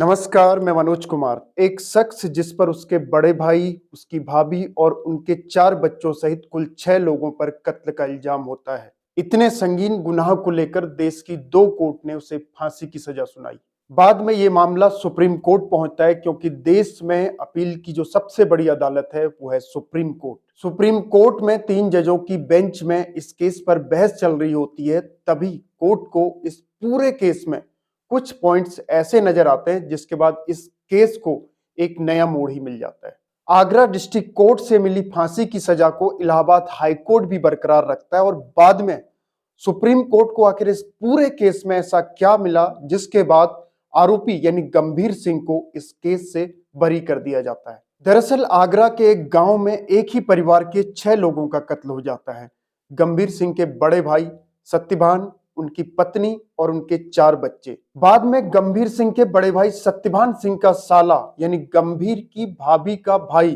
नमस्कार, मैं मनोज कुमार। एक शख्स जिस पर उसके बड़े भाई, उसकी भाभी और उनके 4 बच्चों सहित कुल 6 लोगों पर कत्ल का इल्जाम होता है। इतने संगीन गुनाह को लेकर देश की 2 कोर्ट ने उसे फांसी की सजा सुनाई। बाद में ये मामला सुप्रीम कोर्ट पहुंचता है क्योंकि देश में अपील की जो सबसे बड़ी अदालत है वो है सुप्रीम कोर्ट। सुप्रीम कोर्ट में 3 जजों की बेंच में इस केस पर बहस चल रही होती है। तभी कोर्ट को इस पूरे केस में कुछ पॉइंट्स ऐसे नजर आते हैं जिसके बाद इस केस को एक नया मोड़ ही मिल जाता है। आगरा डिस्ट्रिक्ट कोर्ट से मिली फांसी की सजा को इलाहाबाद हाई कोर्ट भी बरकरार रखता है और बाद में सुप्रीम कोर्ट को आखिर इस पूरे केस में ऐसा क्या मिला जिसके बाद आरोपी यानी गंभीर सिंह को इस केस से बरी कर दिया जाता है। दरअसल आगरा के एक गांव में एक ही परिवार के 6 लोगों का कत्ल हो जाता है। गंभीर सिंह के बड़े भाई सत्यभान, उनकी पत्नी और उनके 4 बच्चे। बाद में गंभीर सिंह के बड़े भाई सत्यभान सिंह का साला यानी गंभीर की भाभी का भाई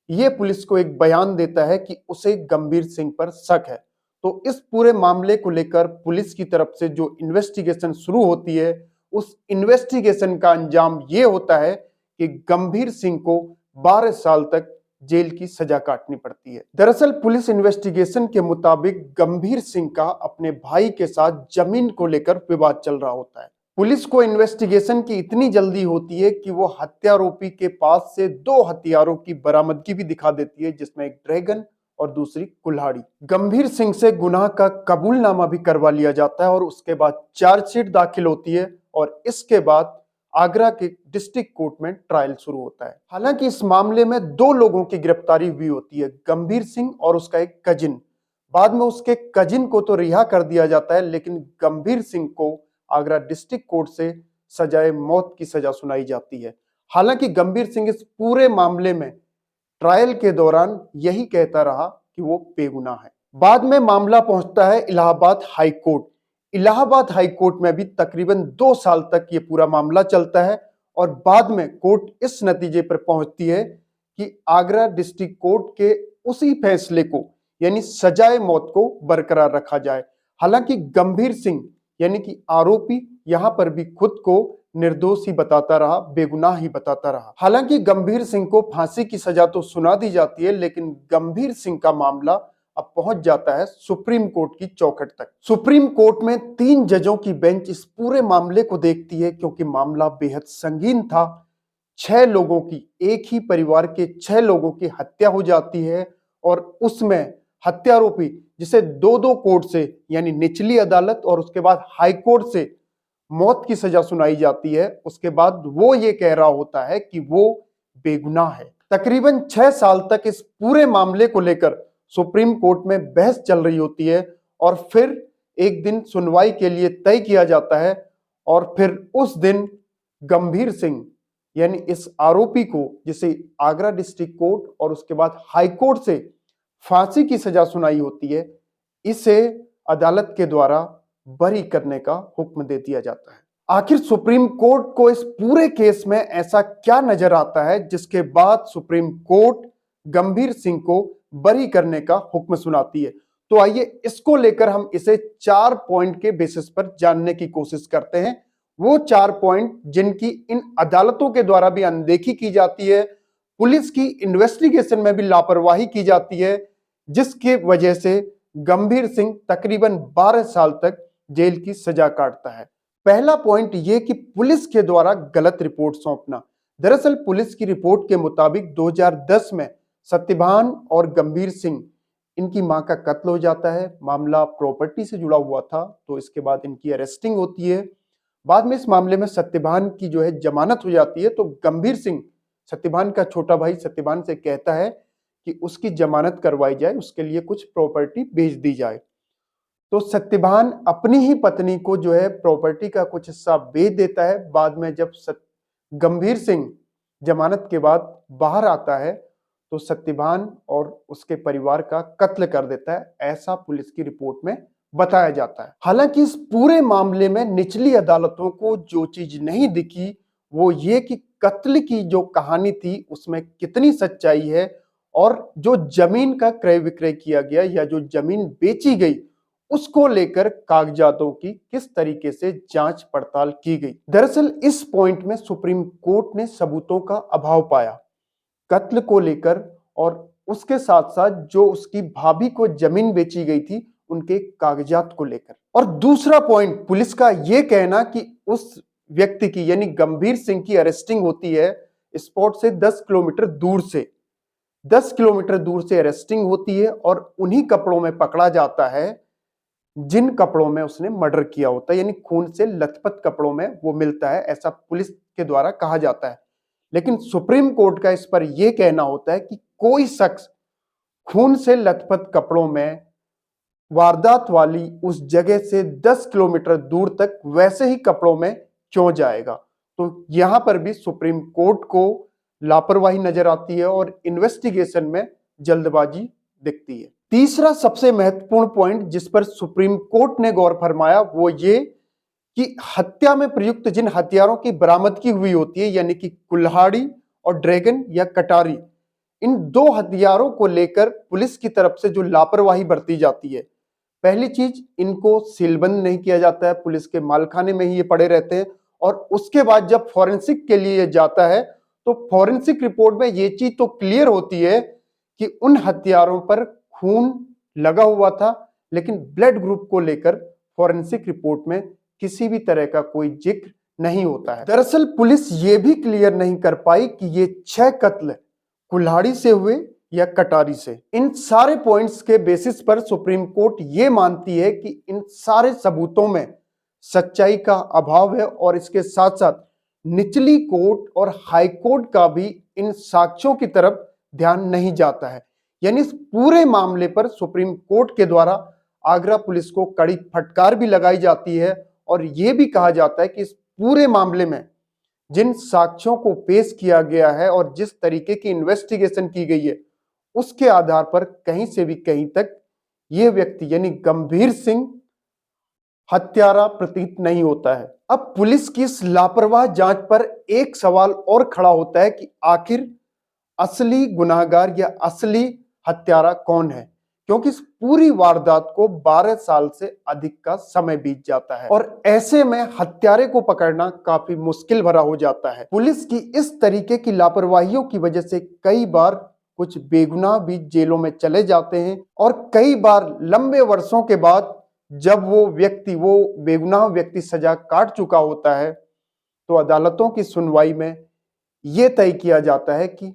ये पुलिस को एक बयान देता है कि उसे गंभीर सिंह पर शक है। तो इस पूरे मामले को लेकर पुलिस की तरफ से जो इन्वेस्टिगेशन शुरू होती है, उस इन्वेस्टिगेशन का अंजाम ये होता है कि गंभीर सिंह को 12 साल तक जेल की सजा काटनी पड़ती है। दरअसल पुलिस इन्वेस्टिगेशन के मुताबिक गंभीर सिंह का अपने भाई के साथ जमीन को लेकर विवाद चल रहा होता है। पुलिस को इन्वेस्टिगेशन की इतनी जल्दी होती है कि वो हत्यारोपी के पास से 2 हथियारों की बरामदगी भी दिखा देती है, जिसमें एक ड्रैगन और दूसरी कुल्हाड़ी। गंभीर सिंह से गुनाह का कबूलनामा भी करवा लिया जाता है और उसके बाद चार्जशीट दाखिल होती है और इसके बाद आगरा के डिस्ट्रिक्ट कोर्ट में ट्रायल शुरू होता है। हालांकि इस मामले में 2 लोगों की गिरफ्तारी हुई होती है, गंभीर सिंह और उसका एक कजिन। बाद में उसके कजिन को तो रिहा कर दिया जाता है, लेकिन गंभीर सिंह को आगरा डिस्ट्रिक्ट कोर्ट से सजाए मौत की सजा सुनाई जाती है। हालांकि गंभीर सिंह इस पूरे मामले में ट्रायल के दौरान यही कहता रहा कि वो बेगुनाह है। बाद में मामला पहुंचता है Allahabad high court. Allahabad high court में भी तकरीबन 2 साल तक ये पूरा मामला चलता है और बाद में कोर्ट इस नतीजे पर पहुंचती है कि आगरा डिस्ट्रिक्ट कोर्ट के उसी फैसले को यानी सजाए मौत को बरकरार रखा जाए। हालांकि गंभीर सिंह यानी कि आरोपी यहां पर भी खुद को निर्दोष ही बताता रहा, बेगुनाह ही बताता रहा। हालांकि गंभीर सिंह को फांसी की सजा तो सुना दी जाती है, लेकिन गंभीर सिंह का मामला अब पहुंच जाता है सुप्रीम कोर्ट की चौखट तक। सुप्रीम कोर्ट में 3 जजों की बेंच इस पूरे मामले को देखती है क्योंकि मामला बेहद संगीन था। 6 लोगों की, एक ही परिवार के 6 लोगों की हत्या हो जाती है और उसमें हत्यारोपी जिसे 2-2 कोर्ट से यानी निचली अदालत और उसके बाद हाई कोर्ट से मौत की सजा सुनाई जाती है, उसके बाद वो ये कह रहा होता है कि वो बेगुनाह है। तकरीबन 6 साल तक इस पूरे मामले को लेकर सुप्रीम कोर्ट में बहस चल रही होती है और फिर एक दिन सुनवाई के लिए तय किया जाता है और फिर उस दिन गंभीर सिंह यानी इस आरोपी को, जिसे आगरा डिस्ट्रिक्ट कोर्ट और उसके बाद हाई कोर्ट से फांसी की सजा सुनाई होती है, इसे अदालत के द्वारा बरी करने का हुक्म दे दिया जाता है। आखिर सुप्रीम कोर्ट को इस पूरे केस में ऐसा क्या नजर आता है जिसके बाद सुप्रीम कोर्ट गंभीर सिंह को बरी करने का हुक्म सुनाती है? तो आइए इसको लेकर हम इसे 4 पॉइंट के बेसिस पर जानने की कोशिश करते हैं। वो 4 पॉइंट जिनकी इन अदालतों के द्वारा भी अनदेखी की जाती है, पुलिस की इन्वेस्टिगेशन में भी लापरवाही की जाती है, जिसकी वजह से गंभीर सिंह तकरीबन 12 साल तक जेल की सजा काटता है। पहला पॉइंट यह कि पुलिस के द्वारा गलत रिपोर्ट सौंपना। दरअसल पुलिस की रिपोर्ट के मुताबिक 2010 में सत्यभान और गंभीर सिंह, इनकी मां का कत्ल हो जाता है। मामला प्रॉपर्टी से जुड़ा हुआ था, तो इसके बाद इनकी अरेस्टिंग होती है। बाद में इस मामले में सत्यभान की जो है जमानत हो जाती है, तो गंभीर सिंह सत्यभान का छोटा भाई सत्यभान से कहता है कि उसकी जमानत करवाई जाए, उसके लिए कुछ प्रॉपर्टी भेज दी जाए। तो सत्यभान अपनी ही पत्नी को जो है प्रॉपर्टी का कुछ हिस्सा बेच देता है। बाद में जब गंभीर सिंह जमानत के बाद बाहर आता है तो सत्यभान और उसके परिवार का कत्ल कर देता है, ऐसा पुलिस की रिपोर्ट में बताया जाता है। हालांकि इस पूरे मामले में निचली अदालतों को जो चीज नहीं दिखी वो ये कि कत्ल की जो कहानी थी उसमें कितनी सच्चाई है और जो जमीन का क्रय विक्रय किया गया या जो जमीन बेची गई उसको लेकर कागजातों की किस तरीके से जांच पड़ताल की गई। दरअसल इस पॉइंट में सुप्रीम कोर्ट ने सबूतों का अभाव पाया, कत्ल को लेकर और उसके साथ साथ जो उसकी भाभी को जमीन बेची गई थी उनके कागजात को लेकर। और दूसरा पॉइंट, पुलिस का यह कहना कि उस व्यक्ति की यानी गंभीर सिंह की अरेस्टिंग होती है स्पॉट से 10 किलोमीटर दूर से, 10 किलोमीटर दूर से अरेस्टिंग होती है और उन्हीं कपड़ों में पकड़ा जाता है जिन कपड़ों में उसने मर्डर किया होता है, यानी खून से लथपथ कपड़ों में वो मिलता है, ऐसा पुलिस के द्वारा कहा जाता है। लेकिन सुप्रीम कोर्ट का इस पर यह कहना होता है कि कोई शख्स खून से लथपथ कपड़ों में वारदात वाली उस जगह से 10 किलोमीटर दूर तक वैसे ही कपड़ों में क्यों जाएगा। तो यहां पर भी सुप्रीम कोर्ट को लापरवाही नजर आती है और इन्वेस्टिगेशन में जल्दबाजी दिखती है। तीसरा सबसे महत्वपूर्ण पॉइंट जिस पर सुप्रीम कोर्ट ने गौर फरमाया वो ये कि हत्या में प्रयुक्त जिन हथियारों की बरामदगी हुई होती है, यानी कि कुल्हाड़ी और ड्रैगन या कटारी, इन दो हथियारों को लेकर पुलिस की तरफ से जो लापरवाही बरती जाती है, पहली चीज इनको सीलबंद नहीं किया जाता है, पुलिस के मालखाने में ही ये पड़े रहते हैं। और उसके बाद जब फॉरेंसिक के लिए जाता है तो फॉरेंसिक रिपोर्ट में ये चीज तो क्लियर होती है कि उन हथियारों पर खून लगा हुआ था, लेकिन ब्लड ग्रुप को लेकर फॉरेंसिक रिपोर्ट में किसी भी तरह का कोई जिक्र नहीं होता है। दरअसल पुलिस ये भी क्लियर नहीं कर पाई कि ये 6 कत्ल कुल्हाड़ी से हुए या कटारी से। इन सारे पॉइंट्स के बेसिस पर सुप्रीम कोर्ट ये मानती है कि इन सारे सबूतों में सच्चाई का अभाव है और इसके साथ साथ निचली कोर्ट और हाई कोर्ट का भी इन साक्ष्यों की तरफ ध्यान नहीं जाता है। यानी इस पूरे मामले पर सुप्रीम कोर्ट के द्वारा आगरा पुलिस को कड़ी फटकार भी लगाई जाती है और यह भी कहा जाता है कि इस पूरे मामले में जिन साक्ष्यों को पेश किया गया है और जिस तरीके की इन्वेस्टिगेशन की गई है उसके आधार पर कहीं से भी कहीं तक यह व्यक्ति यानी गंभीर सिंह हत्यारा प्रतीत नहीं होता है। अब पुलिस की इस लापरवाह जांच पर एक सवाल और खड़ा होता है कि आखिर असली गुनाहगार या असली हत्यारा कौन है, क्योंकि इस पूरी वारदात को 12 साल से अधिक का समय बीत जाता है और ऐसे में हत्यारे को पकड़ना काफी मुश्किल भरा हो जाता है। पुलिस की इस तरीके की लापरवाहियों की वजह से कई बार कुछ बेगुनाह भी जेलों में चले जाते हैं और कई बार लंबे वर्षों के बाद जब वो बेगुनाह व्यक्ति सजा काट चुका होता है तो अदालतों की सुनवाई में यह तय किया जाता है कि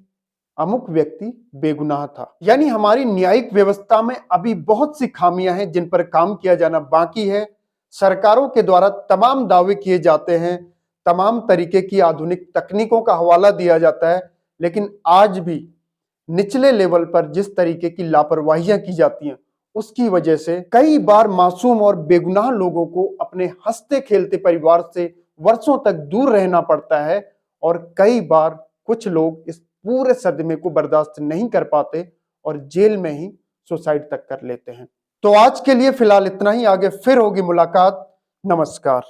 अमुक व्यक्ति बेगुनाह था। यानी हमारी न्यायिक व्यवस्था में अभी बहुत सी खामियां हैं जिन पर काम किया जाना बाकी है। सरकारों के द्वारा तमाम दावे किए जाते हैं, तमाम तरीके की आधुनिक तकनीकों का हवाला दिया जाता है, लेकिन आज भी निचले लेवल पर जिस तरीके की लापरवाहियां की जाती हैं उसकी वजह से कई बार मासूम और बेगुनाह लोगों को अपने हंसते खेलते परिवार से वर्षों तक दूर रहना पड़ता है और कई बार कुछ लोग इस पूरे सदमे को बर्दाश्त नहीं कर पाते और जेल में ही सुसाइड तक कर लेते हैं। तो आज के लिए फिलहाल इतना ही, आगे फिर होगी मुलाकात। नमस्कार।